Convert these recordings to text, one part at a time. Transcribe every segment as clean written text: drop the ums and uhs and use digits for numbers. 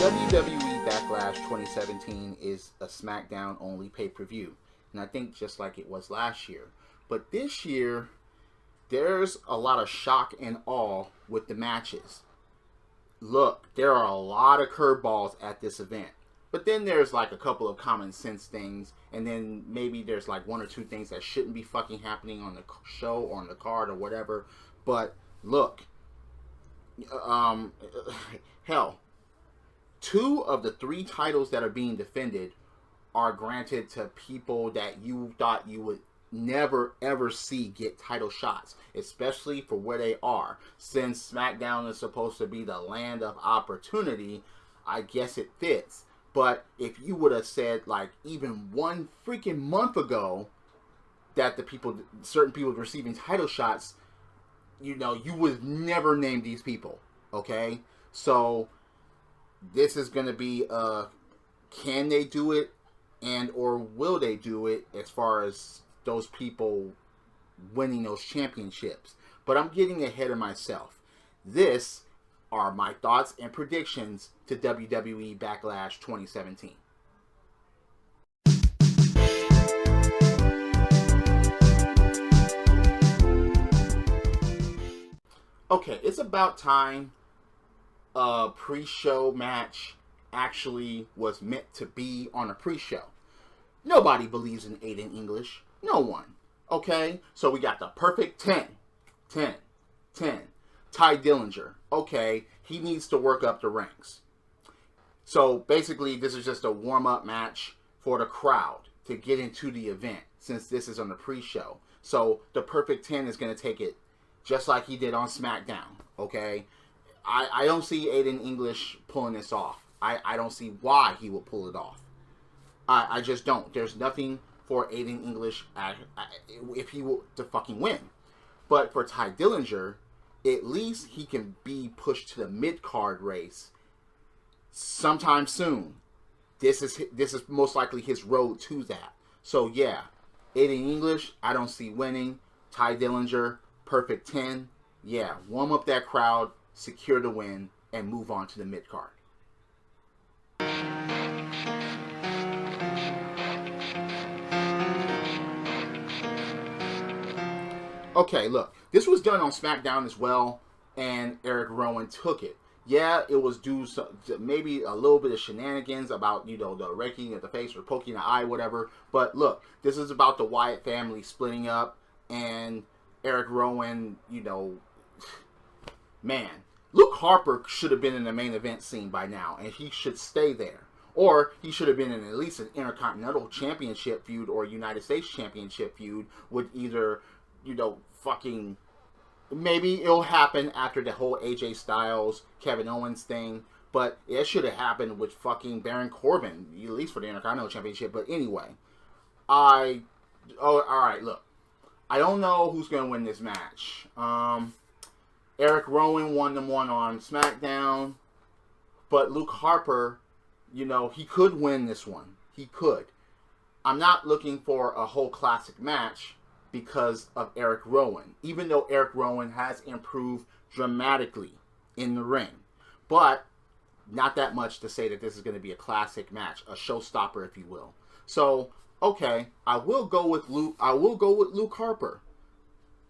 WWE Backlash 2017 is a SmackDown only pay-per-view, and I think just like it was last year. But this year, there's a lot of shock and awe with the matches. Look, there are a lot of curveballs at this event. But then there's like a couple of common sense things, and then maybe there's like one or two things that shouldn't be fucking happening on the show or on the card or whatever. But look, hell, 2 of the 3 titles that are being defended are granted to people that you thought you would never ever see get title shots, especially for where they are. Since SmackDown is supposed to be the land of opportunity, I guess it fits. But if you would have said, like, even one freaking month ago that certain people receiving title shots, you know, you would never name these people, okay? So this is going to be, can they do it, and or will they do it as far as those people winning those championships? But I'm getting ahead of myself. This are my thoughts and predictions to WWE Backlash 2017. Okay, it's about time a pre-show match actually was meant to be on a pre-show. Nobody believes in Aiden English. No one. Okay? So we got the perfect 10. Ty Dillinger. Okay, he needs to work up the ranks. So basically, this is just a warm-up match for the crowd to get into the event, since this is on the pre-show. So the perfect 10 is going to take it just like he did on SmackDown. Okay? I don't see Aiden English pulling this off. I don't see why he will pull it off. I just don't. There's nothing for Aiden English if he were to fucking win. But for Ty Dillinger, at least he can be pushed to the mid-card race sometime soon. This is most likely his road to that. So yeah, Aiden English, I don't see winning. Ty Dillinger, perfect 10. Yeah, warm up that crowd, secure the win, and move on to the mid-card. Okay, look, this was done on SmackDown as well, and Eric Rowan took it. Yeah, it was due to maybe a little bit of shenanigans about, you know, the raking of the face or poking the eye, whatever. But look, this is about the Wyatt family splitting up, and Eric Rowan, you know, man, Luke Harper should have been in the main event scene by now, and he should stay there. Or he should have been in at least an Intercontinental Championship feud or United States Championship feud with either, you know, fucking, maybe it'll happen after the whole AJ Styles, Kevin Owens thing, but it should have happened with fucking Baron Corbin, at least for the Intercontinental Championship. But anyway, alright, look, I don't know who's going to win this match. Eric Rowan won them one on SmackDown, but Luke Harper, you know, he could win this one. He could. I'm not looking for a whole classic match because of Eric Rowan, even though Eric Rowan has improved dramatically in the ring. But not that much to say that this is going to be a classic match, a showstopper, if you will. So, okay, I will go with Luke Harper.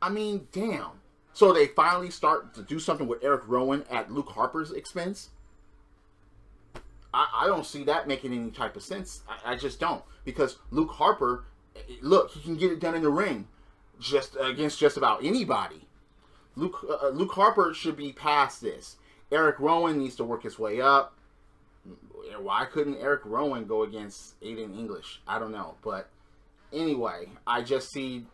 I mean, damn. So they finally start to do something with Eric Rowan at Luke Harper's expense? I don't see that making any type of sense. I just don't. Because Luke Harper, look, he can get it done in the ring just against just about anybody. Luke Harper should be past this. Eric Rowan needs to work his way up. Why couldn't Eric Rowan go against Aiden English? I don't know. But anyway, I just see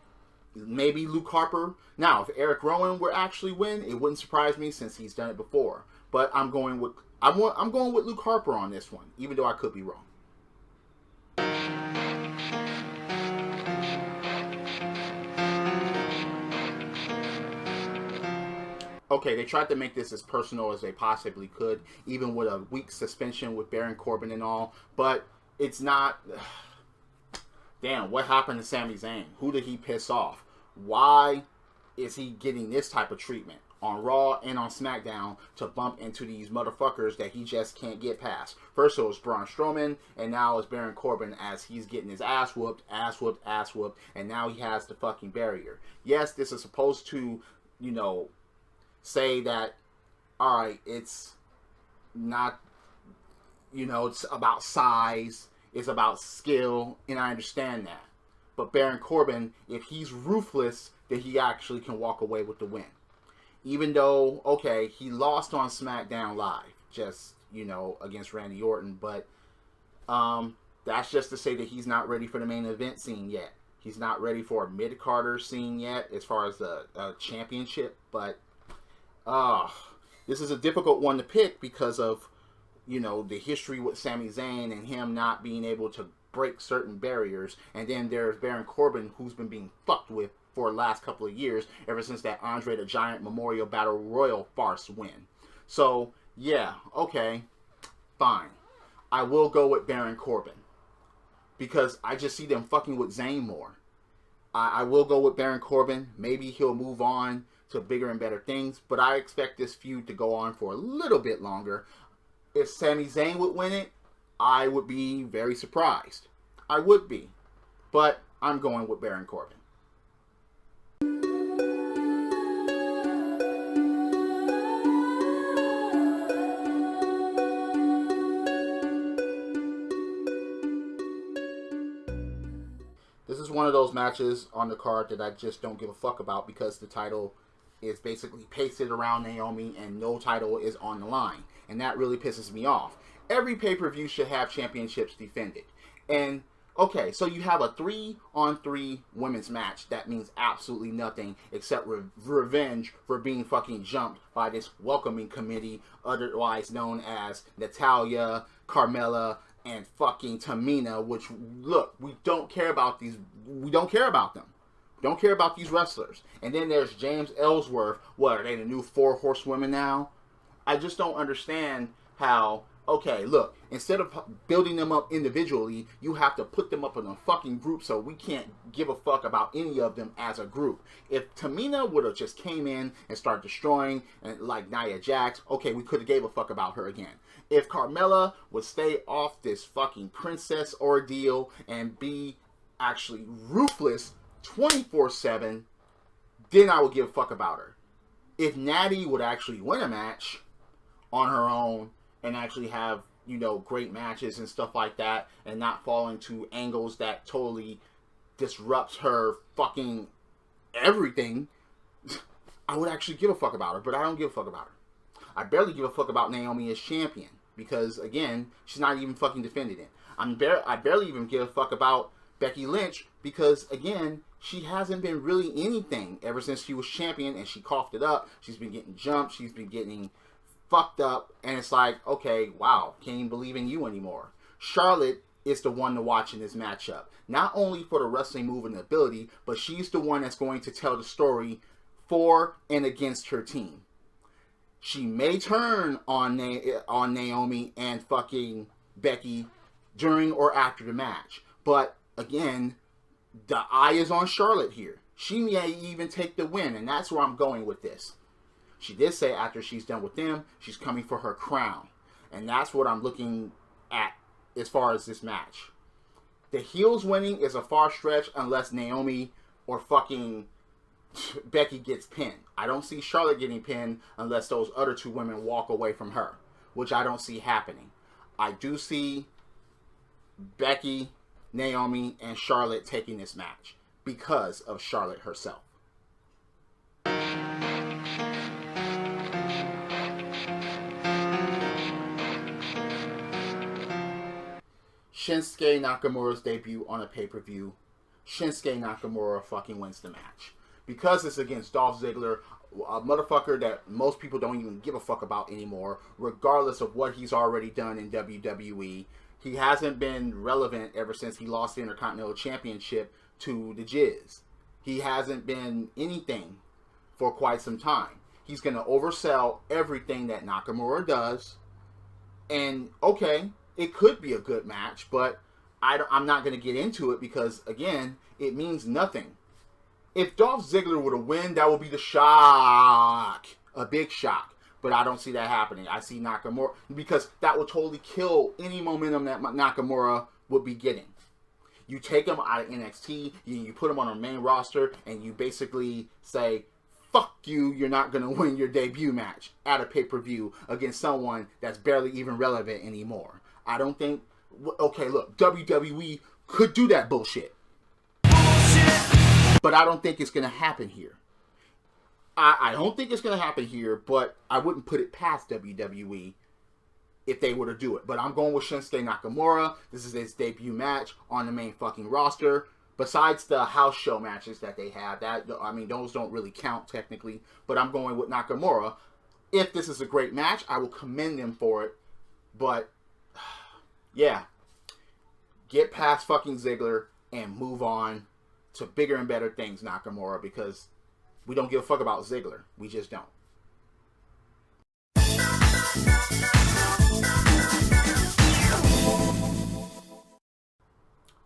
maybe Luke Harper. Now, if Eric Rowan were actually win, it wouldn't surprise me since he's done it before. But I'm going with Luke Harper on this one, even though I could be wrong. Okay, they tried to make this as personal as they possibly could, even with a week suspension with Baron Corbin and all, but it's not. Damn, what happened to Sami Zayn? Who did he piss off? Why is he getting this type of treatment? on Raw and on SmackDown to bump into these motherfuckers that he just can't get past. First it was Braun Strowman, and now it's Baron Corbin as he's getting his ass whooped, and now he has the fucking barrier. Yes, this is supposed to, you know, say that, alright, it's not, you know, it's about size, it's about skill, and I understand that. But Baron Corbin, if he's ruthless, then he actually can walk away with the win. Even though, okay, he lost on SmackDown Live, just, you know, against Randy Orton, but that's just to say that he's not ready for the main event scene yet. He's not ready for a mid-carder scene yet as far as the championship, but this is a difficult one to pick because of, you know, the history with Sami Zayn and him not being able to break certain barriers. And then there's Baron Corbin, who's been being fucked with for the last couple of years, ever since that Andre the Giant Memorial Battle Royal farce win. So, yeah, okay, fine. I will go with Baron Corbin, because I just see them fucking with Zayn more. I will go with Baron Corbin. Maybe he'll move on to bigger and better things, but I expect this feud to go on for a little bit longer. If Sami Zayn would win it, I would be very surprised. I would be. But I'm going with Baron Corbin. This is one of those matches on the card that I just don't give a fuck about because the title is basically pasted around Naomi and no title is on the line. And that really pisses me off. Every pay-per-view should have championships defended. And, okay, so you have a 3-on-3 women's match. That means absolutely nothing except revenge for being fucking jumped by this welcoming committee, otherwise known as Natalya, Carmella, and fucking Tamina, which, look, we don't care about these. We don't care about them. We don't care about these wrestlers. And then there's James Ellsworth. What, are they the new 4 horsewomen now? I just don't understand how, okay, look, instead of building them up individually, you have to put them up in a fucking group so we can't give a fuck about any of them as a group. If Tamina would have just came in and started destroying, and like Nia Jax, okay, we could have gave a fuck about her again. If Carmella would stay off this fucking princess ordeal and be actually ruthless 24/7, then I would give a fuck about her. If Natty would actually win a match on her own and actually have, you know, great matches and stuff like that and not fall into angles that totally disrupts her fucking everything, I would actually give a fuck about her, but I don't give a fuck about her. I barely give a fuck about Naomi as champion because, again, she's not even fucking defending it. I barely even give a fuck about Becky Lynch because, again, she hasn't been really anything ever since she was champion and she coughed it up. She's been getting jumped. She's been getting fucked up. And it's like, okay, wow, can't even believe in you anymore. Charlotte is the one to watch in this matchup. Not only for the wrestling move and ability, but she's the one that's going to tell the story for and against her team. She may turn on Naomi and fucking Becky during or after the match. But, again, the eye is on Charlotte here. She may even take the win, and that's where I'm going with this. She did say after she's done with them, she's coming for her crown. And that's what I'm looking at as far as this match. The heels winning is a far stretch unless Naomi or fucking Becky gets pinned. I don't see Charlotte getting pinned unless those other 2 women walk away from her, which I don't see happening. I do see Becky, Naomi, and Charlotte taking this match because of Charlotte herself. Shinsuke Nakamura's debut on a pay-per-view. Shinsuke Nakamura fucking wins the match. Because it's against Dolph Ziggler, a motherfucker that most people don't even give a fuck about anymore, regardless of what he's already done in WWE. He hasn't been relevant ever since he lost the Intercontinental Championship to the Jizz. He hasn't been anything for quite some time. He's going to oversell everything that Nakamura does. And, okay, it could be a good match, but I'm not going to get into it because, again, it means nothing. If Dolph Ziggler were to win, that would be the shock a big shock. But I don't see that happening. I see Nakamura, because that would totally kill any momentum that Nakamura would be getting. You take him out of NXT, you put him on a main roster, and you basically say, fuck you, you're not going to win your debut match at a pay-per-view against someone that's barely even relevant anymore. I don't think... Okay, look, WWE could do that bullshit. But I don't think it's going to happen here. I don't think it's going to happen here, but I wouldn't put it past WWE if they were to do it. But I'm going with Shinsuke Nakamura. This is his debut match on the main fucking roster. Besides the house show matches that they have, those don't really count technically. But I'm going with Nakamura. If this is a great match, I will commend them for it. But, yeah. Get past fucking Ziggler and move on to bigger and better things, Nakamura, because we don't give a fuck about Ziggler. We just don't.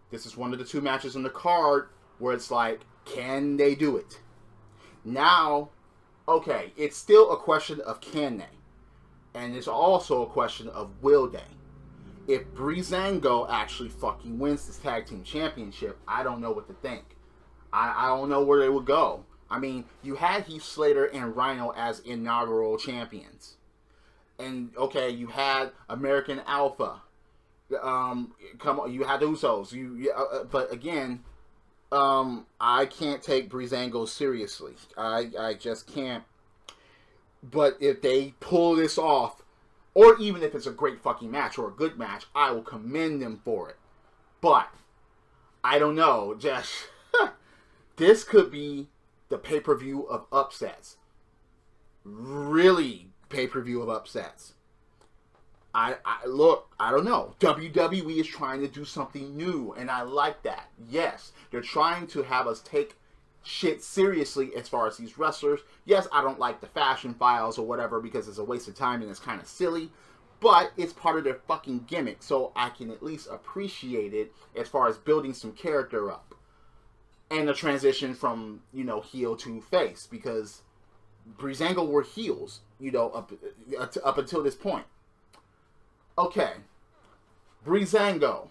This is one of the two matches on the card where it's like, can they do it? Now, okay, it's still a question of can they? And it's also a question of will they? If Breezango actually fucking wins this tag team championship, I don't know what to think. I don't know where they would go. I mean, you had Heath Slater and Rhino as inaugural champions. And, okay, you had American Alpha. Come on, you had the Usos. But again, I can't take Breezango seriously. I just can't. But if they pull this off, or even if it's a great fucking match or a good match, I will commend them for it. But, I don't know. Just, this could be the pay-per-view of upsets. Really pay-per-view of upsets. I don't know. WWE is trying to do something new, and I like that. Yes, they're trying to have us take shit seriously as far as these wrestlers. Yes, I don't like the fashion files or whatever because it's a waste of time and it's kind of silly, but it's part of their fucking gimmick, so I can at least appreciate it as far as building some character up. And the transition from, heel to face, because Breezango were heels, up until this point. Okay, Breezango.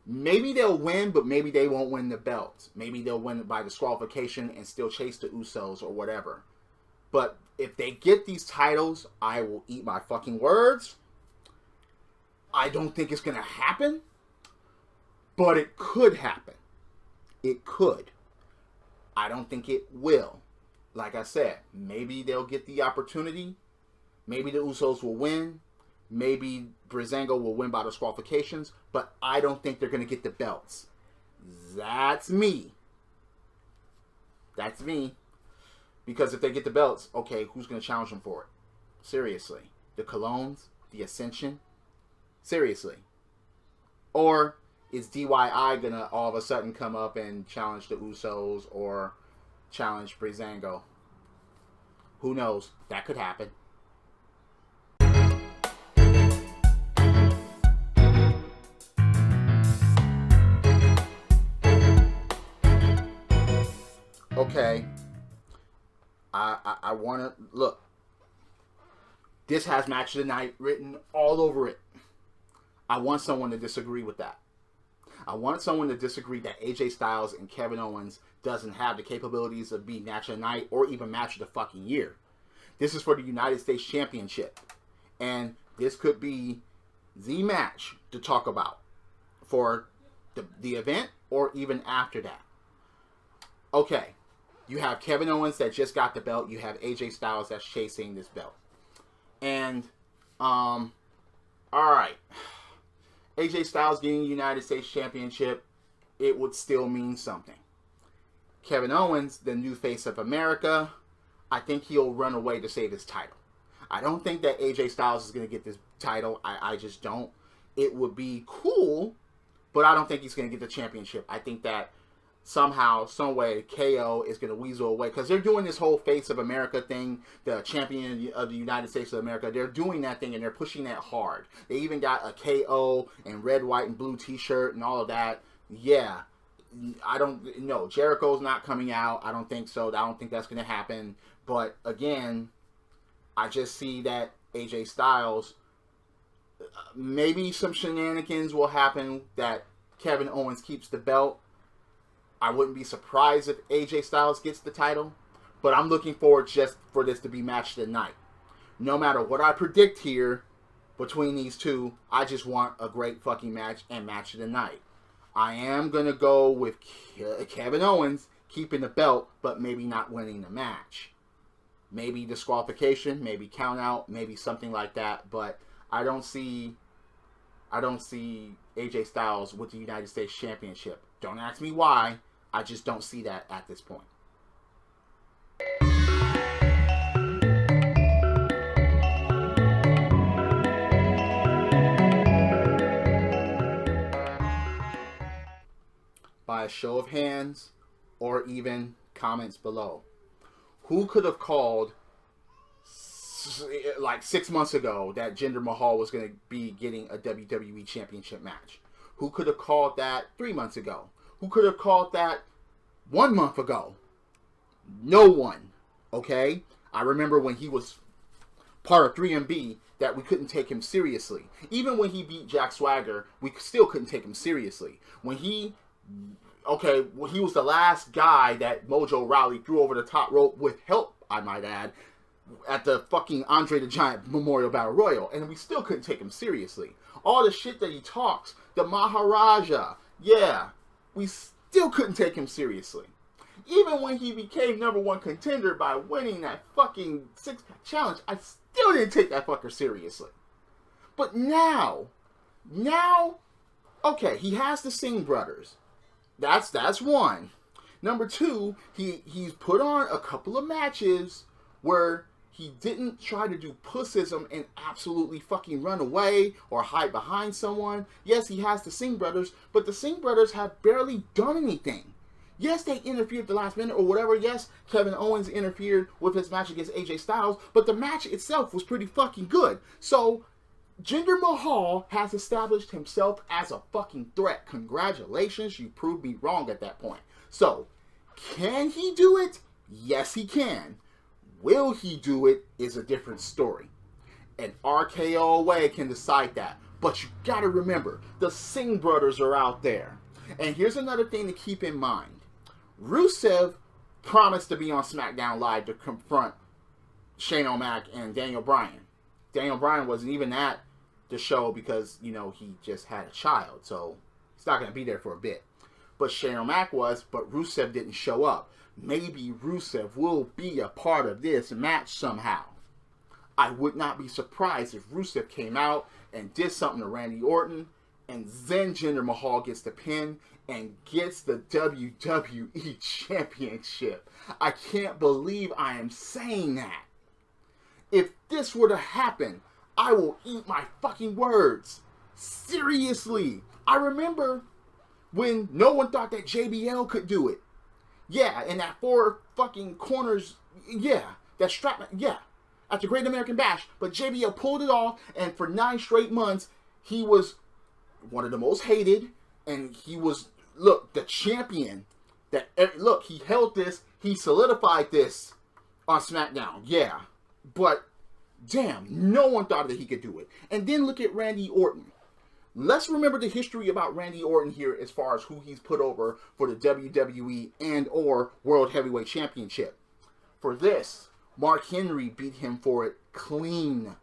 Maybe they'll win, but maybe they won't win the belt. Maybe they'll win by disqualification and still chase the Usos or whatever. But if they get these titles, I will eat my fucking words. I don't think it's going to happen, but it could happen. It could. I don't think it will. Like I said, maybe they'll get the opportunity. Maybe the Usos will win. Maybe Breezango will win by disqualifications. But I don't think they're going to get the belts. That's me. That's me. Because if they get the belts, okay, who's going to challenge them for it? Seriously. The Colognes? The Ascension? Seriously. Or is DIY going to all of a sudden come up and challenge the Usos or challenge Breezango? Who knows? That could happen. Okay. I want to... Look. This has match of the night written all over it. I want someone to disagree with that. I want someone to disagree that AJ Styles and Kevin Owens doesn't have the capabilities of being match of the night or even match of the fucking year. This is for the United States Championship. And this could be the match to talk about for the event or even after that. Okay. You have Kevin Owens that just got the belt. You have AJ Styles that's chasing this belt. And, alright. AJ Styles getting the United States Championship, it would still mean something. Kevin Owens, the new face of America, I think he'll run away to save his title. I don't think that AJ Styles is going to get this title. I just don't. It would be cool, but I don't think he's going to get the championship. I think that somehow, some way, KO is going to weasel away. Because they're doing this whole face of America thing, the champion of the United States of America. They're doing that thing, and they're pushing that hard. They even got a KO and red, white, and blue t-shirt and all of that. Yeah. I don't know. Jericho's not coming out. I don't think so. I don't think that's going to happen. But, again, I just see that AJ Styles, maybe some shenanigans will happen that Kevin Owens keeps the belt. I wouldn't be surprised if AJ Styles gets the title, but I'm looking forward just for this to be match of the night. No matter what I predict here between these two, I just want a great fucking match and match of the night. I am going to go with Kevin Owens keeping the belt, but maybe not winning the match. Maybe disqualification, maybe count out, maybe something like that, but I don't see AJ Styles with the United States Championship. Don't ask me why. I just don't see that at this point. By a show of hands or even comments below, who could have called like 6 months ago that Jinder Mahal was going to be getting a WWE Championship match? Who could have called that 3 months ago? Who could have called that 1 month ago? No one. Okay? I remember when he was part of 3MB that we couldn't take him seriously. Even when he beat Jack Swagger, we still couldn't take him seriously. When he was the last guy that Mojo Rawley threw over the top rope with help, I might add, at the fucking Andre the Giant Memorial Battle Royal, and we still couldn't take him seriously. All the shit that he talks, the Maharaja, yeah, we still couldn't take him seriously. Even when he became #1 contender by winning that fucking 6-pack challenge, I still didn't take that fucker seriously. But now, okay, he has the Singh brothers. That's one. Number two, he's put on a couple of matches where he didn't try to do pussism and absolutely fucking run away or hide behind someone. Yes, he has the Singh brothers, but the Singh brothers have barely done anything. Yes, they interfered at the last minute or whatever. Yes, Kevin Owens interfered with his match against AJ Styles, but the match itself was pretty fucking good. So, Jinder Mahal has established himself as a fucking threat. Congratulations, you proved me wrong at that point. So, can he do it? Yes, he can. Will he do it is a different story. And RKO away can decide that. But you gotta remember, the Singh brothers are out there. And here's another thing to keep in mind. Rusev promised to be on SmackDown Live to confront Shane O'Mac and Daniel Bryan. Daniel Bryan wasn't even at the show because, he just had a child. So, he's not going to be there for a bit. But Shane O'Mac was, but Rusev didn't show up. Maybe Rusev will be a part of this match somehow. I would not be surprised if Rusev came out and did something to Randy Orton, and then Jinder Mahal gets the pin and gets the WWE Championship. I can't believe I am saying that. If this were to happen, I will eat my fucking words. Seriously. I remember when no one thought that JBL could do it. Yeah, and that 4 fucking corners, yeah, that strap, yeah, at the Great American Bash. But JBL pulled it off, and for 9 straight months, he was one of the most hated, and he was, look, the champion. Look, he held this, he solidified this on SmackDown, yeah. But, damn, no one thought that he could do it. And then look at Randy Orton. Let's remember the history about Randy Orton here as far as who he's put over for the WWE and or World Heavyweight Championship. For this, Mark Henry beat him for it clean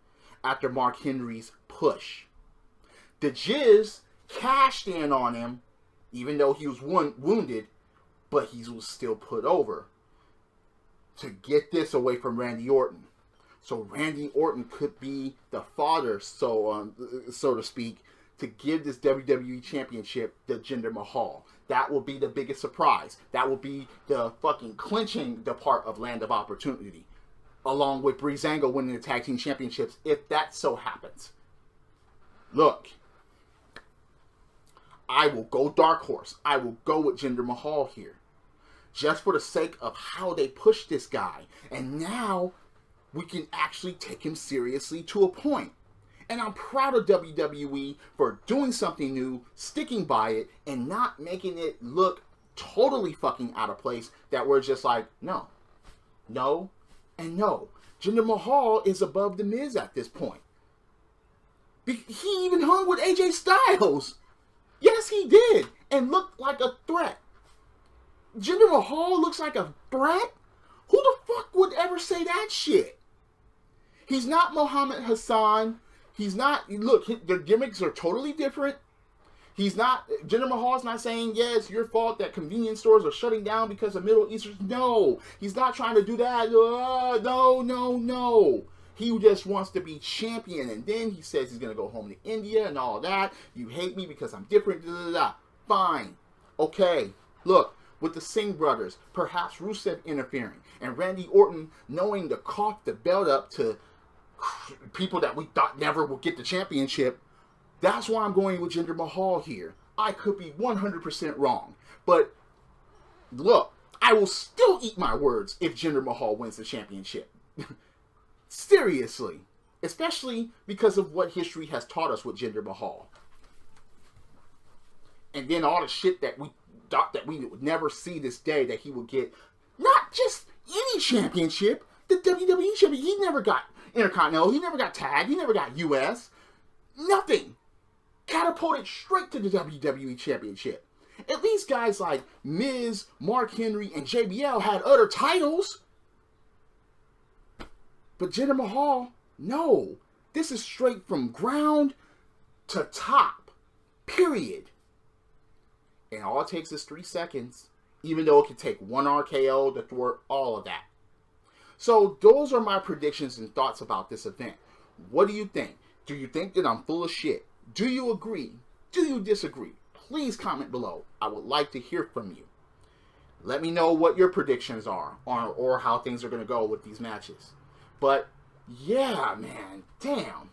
after Mark Henry's push. The Jizz cashed in on him, even though he was wounded, but he was still put over to get this away from Randy Orton. So Randy Orton could be the fodder, so to speak, to give this WWE Championship to Jinder Mahal. That will be the biggest surprise. That will be the fucking clinching the part of Land of Opportunity, along with Breezango winning the Tag Team Championships, if that so happens. Look, I will go Dark Horse. I will go with Jinder Mahal here, just for the sake of how they push this guy. And now we can actually take him seriously to a point. And I'm proud of WWE for doing something new, sticking by it, and not making it look totally fucking out of place that we're just like, no, and no. Jinder Mahal is above The Miz at this point. He even hung with AJ Styles. Yes, he did. And looked like a threat. Jinder Mahal looks like a threat? Who the fuck would ever say that shit? He's not Muhammad Hassan. He's not... Look, their gimmicks are totally different. He's not... Jinder Mahal's not saying, yeah, it's your fault that convenience stores are shutting down because of Middle Eastern... No. He's not trying to do that. No. He just wants to be champion, and then he says he's going to go home to India and all that. You hate me because I'm different. Fine. Okay. Look, with the Singh brothers, perhaps Rusev interfering, and Randy Orton knowing to cough the belt up to people that we thought never would get the championship. That's why I'm going with Jinder Mahal here. I could be 100% wrong. But look, I will still eat my words if Jinder Mahal wins the championship. Seriously. Especially because of what history has taught us with Jinder Mahal. And then all the shit that we thought that we would never see this day, that he would get not just any championship, the WWE championship. He never got Intercontinental, he never got Tag, he never got US. Nothing. Catapulted straight to the WWE championship. At least guys like Miz, Mark Henry, and JBL had other titles. But Jinder Mahal, no. This is straight from ground to top. Period. And all it takes is 3 seconds. Even though it could take one RKO to thwart all of that. So those are my predictions and thoughts about this event. What do you think? Do you think that I'm full of shit? Do you agree? Do you disagree? Please comment below. I would like to hear from you. Let me know what your predictions are or how things are going to go with these matches. But, yeah, man, damn.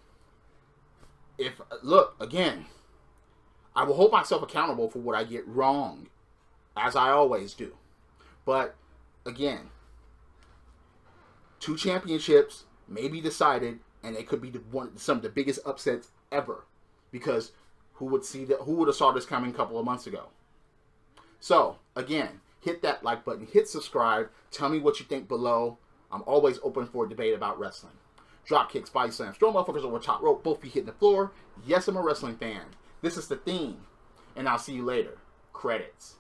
Look, again, I will hold myself accountable for what I get wrong, as I always do. But, again, 2 championships may be decided, and they could be some of the biggest upsets ever. Because who would have saw this coming a couple of months ago? So, again, hit that like button, hit subscribe, tell me what you think below. I'm always open for a debate about wrestling. Drop kicks, body slams, throw motherfuckers over top rope, both feet hitting the floor. Yes, I'm a wrestling fan. This is the theme. And I'll see you later. Credits.